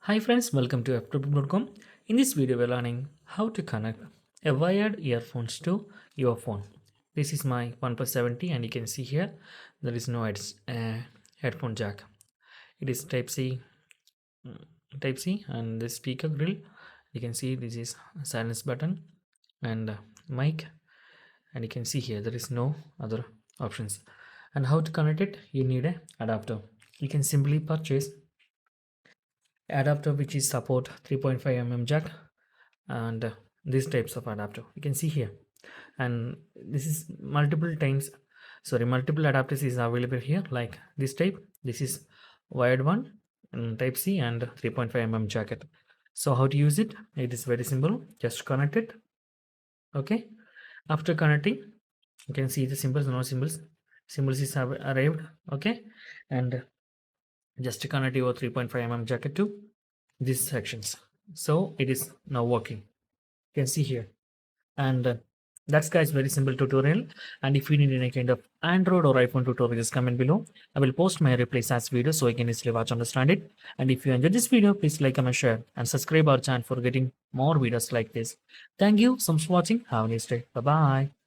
Hi friends, welcome to Ftopreview.com. In this video, we're learning how to connect a wired earphones to your phone. This is my OnePlus 70 and you can see here there is no headphone jack. It is Type C and the speaker grill. You can see this is silence button and mic, and you can see here there is no other options. And how to connect it? You need a adapter. You can simply purchase adapter which is support 3.5 mm jack and these types of adapter you can see here, and this is multiple adapters is available here, like this type. This is wired one, type C and 3.5 mm jacket. So how to use it? It is very simple. Just connect it. Okay, after connecting you can see the symbols. No symbols is have arrived. Okay, and just connect your 3.5 mm jacket to these sections. So it is now working. You can see here, and that's guys very simple tutorial. And if you need any kind of Android or iPhone tutorial, just comment below. I will post my replays as video so you can easily watch, understand it. And if you enjoyed this video, please like, comment, share, and subscribe our channel for getting more videos like this. Thank you so much for watching. Have a nice day. Bye bye.